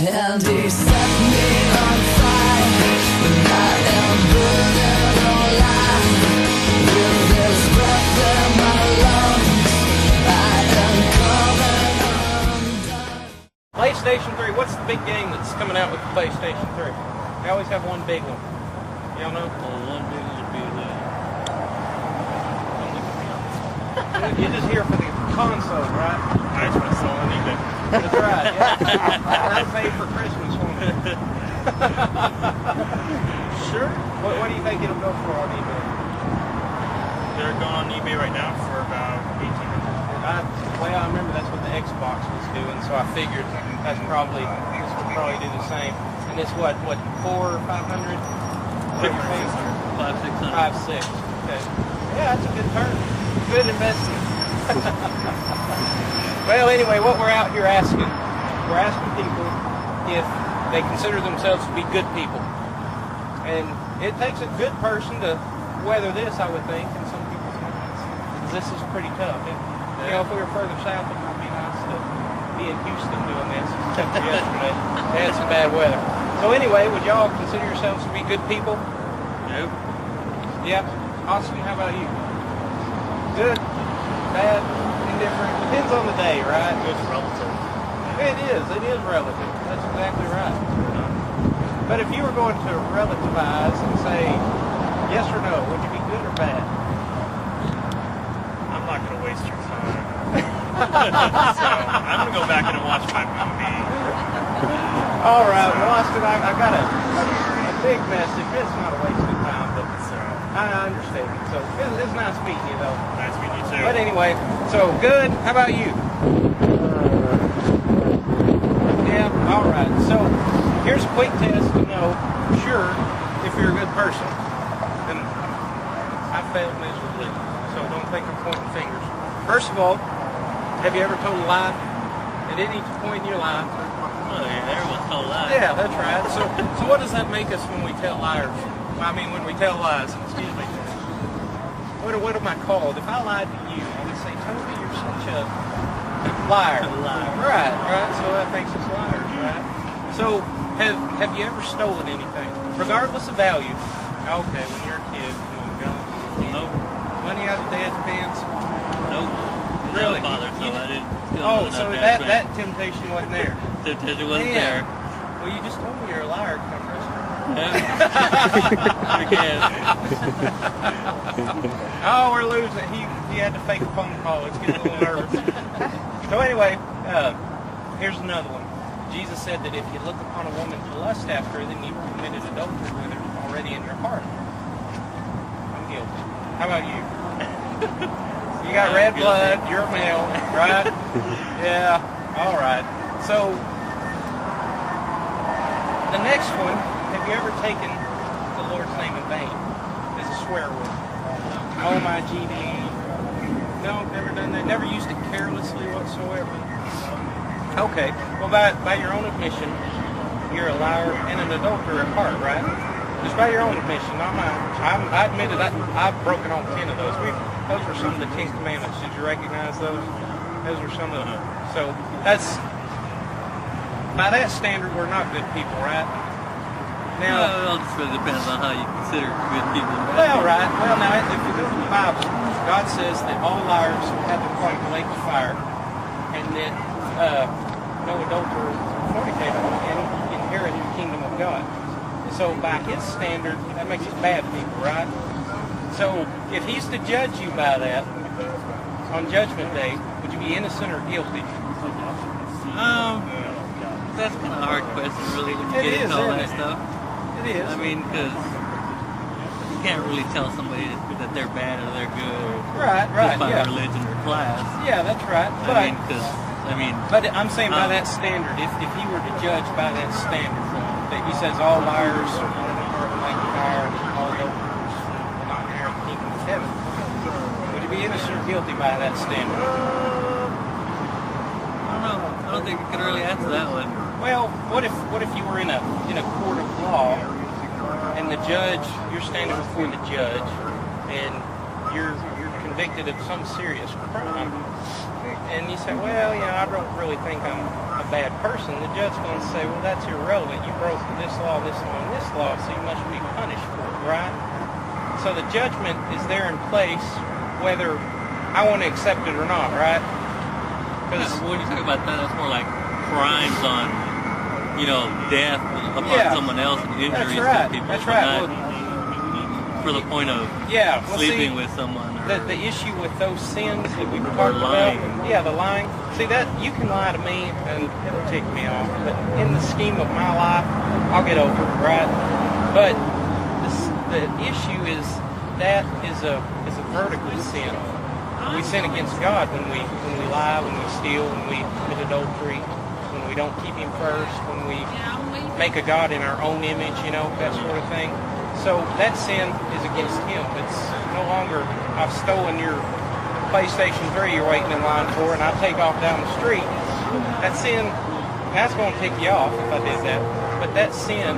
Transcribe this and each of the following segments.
And he set me on fire, and I am burning alive. With this breath in my lungs, I am coming undone. PlayStation 3, what's the big game that's coming out with the PlayStation 3? They always have one big one. Y'all know? Well, one big one would be You're just here for the console, right? I just want to sell on eBay. That's right, yeah. I paid for Christmas for me. Sure. What do you think it'll go for on eBay? They're going on eBay right now for about $1,800. Well, I remember that's what the Xbox was doing, so I figured this would probably do the same. And it's what, 400 or 500? 500, 600. 500, 600. Okay. Yeah, that's a good turn. Good investment. Well, anyway, what we're out here asking, we're asking people if they consider themselves to be good people. And it takes a good person to weather this, I would think, in some people's minds. Because this is pretty tough. You know, if we were further south, it might be nice to be in Houston doing this. Except for yesterday, they had some bad weather. So anyway, would y'all consider yourselves to be good people? Nope. Yeah. Austin, how about you? Good? Bad? Indifferent? Depends on the day, right? It's relative. It is relative. That's exactly right. But if you were going to relativize and say yes or no, would you be good or bad? I'm not going to waste your time. So I'm going to go back and watch my movie. All right, well, Austin, I got a big message. It's not a waste of time, but I understand. So it's nice meeting you, though. Nice meeting you, too. But anyway, so good. How about you? Yeah, all right. So here's a quick test to know for sure if you're a good person. And I failed miserably, so don't think I'm pointing fingers. First of all, have you ever told a lie at any point in your life? Oh, yeah, everyone's told lies. Yeah, that's right. So what does that make us when we tell liars? When we tell lies. Excuse me. What am I called? If I lied to you, I would say, Toby, you're such a liar. Right. So that makes us liars, right? So have you ever stolen anything, regardless of value? Okay, when you're a kid, come on, go. Nope. Money out of dad's pants? Nope. Really? Father, so I didn't. Oh, so that temptation wasn't there. Temptation wasn't there. Well, you just told me you're a liar. Oh, we're losing. He had to fake a phone call. It's getting a little nervous. So anyway, here's another one. Jesus said that if you look upon a woman to lust after her, then you've committed adultery with her already in your heart. I'm guilty. How about you? You got red blood. You're a male, right? Yeah. All right. So the next one. Have you ever taken the Lord's name in vain as a swear word? Oh my GD. No, never done that. Never used it carelessly whatsoever. Okay. Well, by your own admission, you're a liar and an adulterer at heart, right? Just by your own admission, not mine. I admitted I've broken on 10 of those. Those were some of the 10 commandments. Did you recognize those? Those were some of them. So that's by that standard, we're not good people, right? Now, well, it just really depends on how you consider good people. Well, right. Well, now, if you go to the Bible, God says that all liars have the point of lake of fire, and that no adulterer or fornicator can inherit the kingdom of God. So, by His standard, that makes us bad people, right? So, if He's to judge you by that on Judgment Day, would you be innocent or guilty? That's kind of a hard question, really, when you get into all that stuff. It is. I mean, because you can't really tell somebody that they're bad or they're good, or just by religion or class. Yeah, that's right. But I'm saying by that standard, if he were to judge by that standard, that He says all liars are like fire, and all adulterers will not inherit the kingdom of heaven, would you be innocent or guilty by that standard? I don't know. I don't think I could really answer that one. Well, what if you were in a court of law, and the judge, you're standing before the judge, and you're convicted of some serious crime, and you say, well, I don't really think I'm a bad person, the judge's going to say, well, that's irrelevant. You broke this law, and this law, so you must be punished for it, right? So the judgment is there in place whether I want to accept it or not, right? Because when you talk about that, that's more like crimes on, death upon someone else and injuries to people. That's right. For the point of sleeping with someone. The issue with those sins that we've talked about, the lying. See, that you can lie to me and it'll tick me off, but in the scheme of my life, I'll get over it, right? But the issue is that is a vertical sin. We sin against God when we lie, when we steal, when we commit adultery, when we don't keep Him first, when we make a God in our own image, that sort of thing. So that sin is against Him. It's no longer, I've stolen your PlayStation 3 you're waiting in line for, and I take off down the street. That sin, that's going to tick you off if I did that. But that sin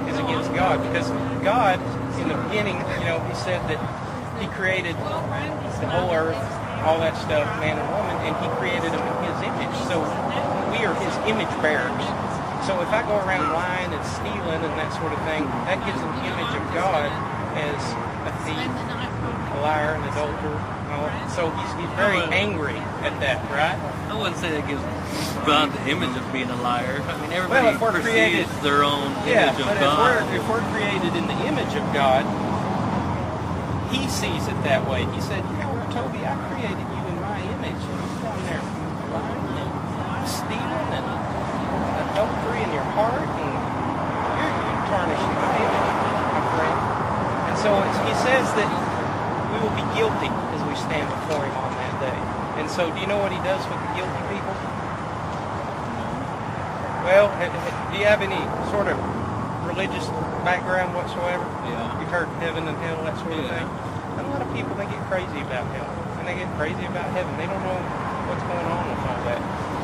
is against God, because God, in the beginning, He said that He created the whole earth, all that stuff, man and woman, and He created them in His image. So we are His image bearers. So if I go around lying and stealing and that sort of thing, that gives an image of God as a thief, a liar, an adulterer. So he's very angry at that, right? I wouldn't say that gives God the image of being a liar. I mean, everybody perceives their own image of God. If we're created in the image of God, He sees it that way. He said, Toby, I created you in my image. You're down there lying and stealing and adultery in your heart, and you're tarnishing my image, my friend. And so He says that we will be guilty as we stand before Him on that day. And so do you know what He does with the guilty people? Well, do you have any sort of religious background whatsoever? Yeah. You've heard heaven and hell, that sort of thing? And a lot of people, they get crazy about hell, and they get crazy about heaven. They don't know what's going on with all that.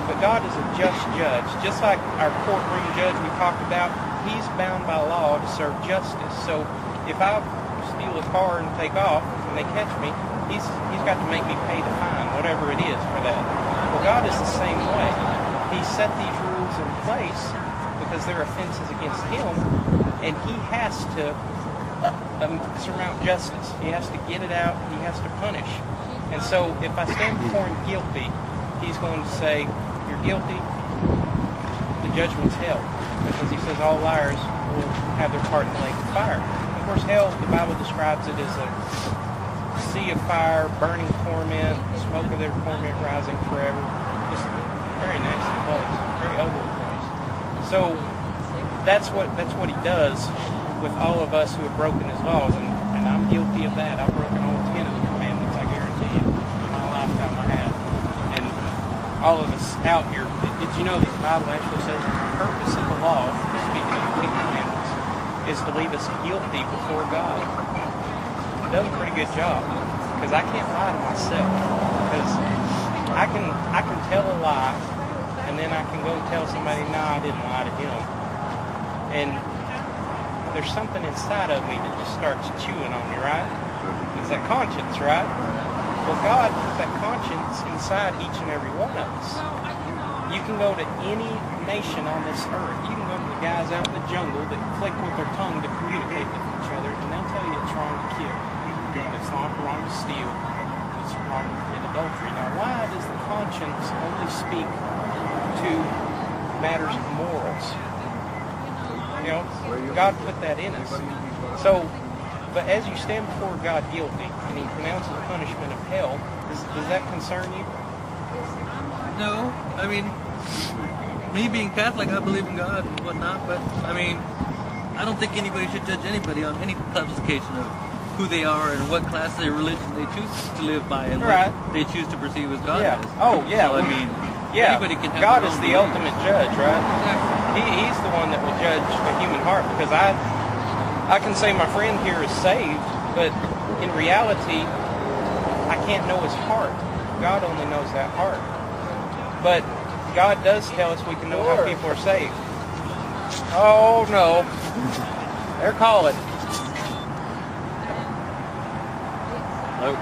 But God is a just judge. Just like our courtroom judge we talked about, He's bound by law to serve justice. So if I steal a car and take off and they catch me, He's got to make me pay the fine, whatever it is for that. Well, God is the same way. He set these rules in place because they're offenses against Him, and He has to surmount justice. He has to get it out. He has to punish. And so if I stand before Him guilty, He's going to say, you're guilty, the judgment's hell. Because He says all liars will have their part in the lake of fire. Of course, hell, the Bible describes it as a sea of fire, burning torment, smoke of their torment rising forever. Just a very nasty place, very ugly place. So that's what He does with all of us who have broken His laws. And I'm guilty of that. I've broken all 10 of the commandments, I guarantee you. In my lifetime I have. And all of us out here, did you know that the Bible actually says the purpose of the law, speaking of the 10 commandments, is to leave us guilty before God? It does a pretty good job, because I can't lie to myself. Because I can tell a lie, and then I can go tell somebody, no, I didn't lie to him. And there's something inside of me that just starts chewing on me, right? It's that conscience, right? Well, God put that conscience inside each and every one of us. You can go to any nation on this earth. You can go to the guys out in the jungle that flick with their tongue to communicate with each other, and they'll tell you it's wrong to kill. It's not wrong to steal. It's wrong to commit adultery. Now, why does the conscience only speak to matters of morals? God put that in us. So, but as you stand before God guilty, and He pronounces the punishment of hell, does that concern you? No. I mean, me being Catholic, I believe in God and whatnot, but, I mean, I don't think anybody should judge anybody on any classification of who they are and what class of religion they choose to live by and what they choose to perceive as God is. Oh, yeah. So, I mean, anybody can have God their is own the belief. ultimate judge, right? Exactly. He's the one that will judge the human heart, because I can say my friend here is saved, but in reality, I can't know his heart. God only knows that heart. But God does tell us we can know how people are saved. Oh, no. They're calling. Hello.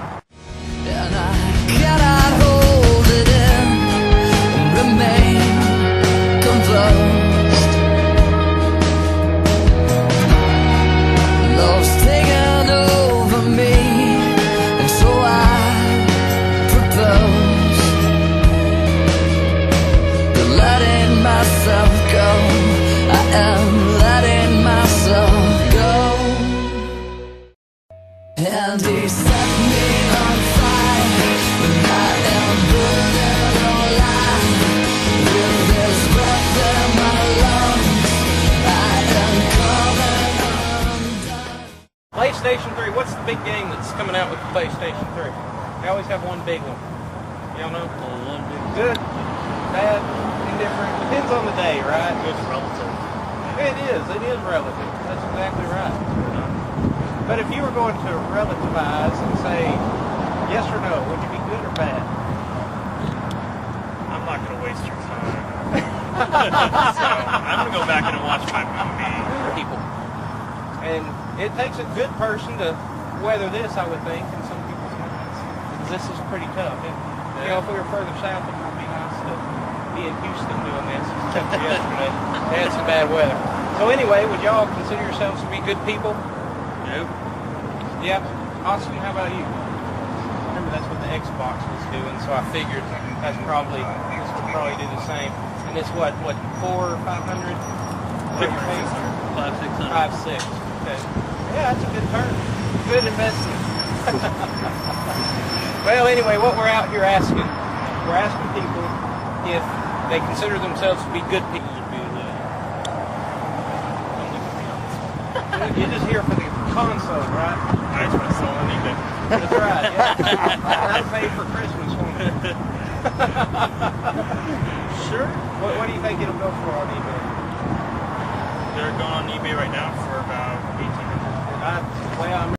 I am letting myself go. And he set me on fire, and I am burning alive. With this breath in my lungs, I am coming undone. PlayStation 3, what's the big game that's coming out with the PlayStation 3? They always have one big one. Y'all know? One big Good, bad, indifferent. Depends on the day, right? It's relative. It is relative. That's exactly right. But if you were going to relativize and say yes or no, would you be good or bad? I'm not going to waste your time. So I'm going to go back and watch my movie. People. And it takes a good person to weather this, I would think, in some people's minds. Because this is pretty tough. You know, if we were further south, it might be nice to be in Houston doing this. Except for yesterday. They had some bad weather. So anyway, would y'all consider yourselves to be good people? Nope. Yeah. Austin, how about you? Remember, that's what the Xbox was doing, so I figured this would probably do the same. And it's what, 400 or 500? 500, 600. 5, 6. Okay. Yeah, that's a good turn. Good investment. Well, anyway, what we're out here asking, we're asking people if they consider themselves to be good people. You're just here for the console, right? I just want to sell anything. That's right, yeah. That'll pay for Christmas, won't it? Sure. What do you think it'll go for on eBay? They're going on eBay right now for about $1,800.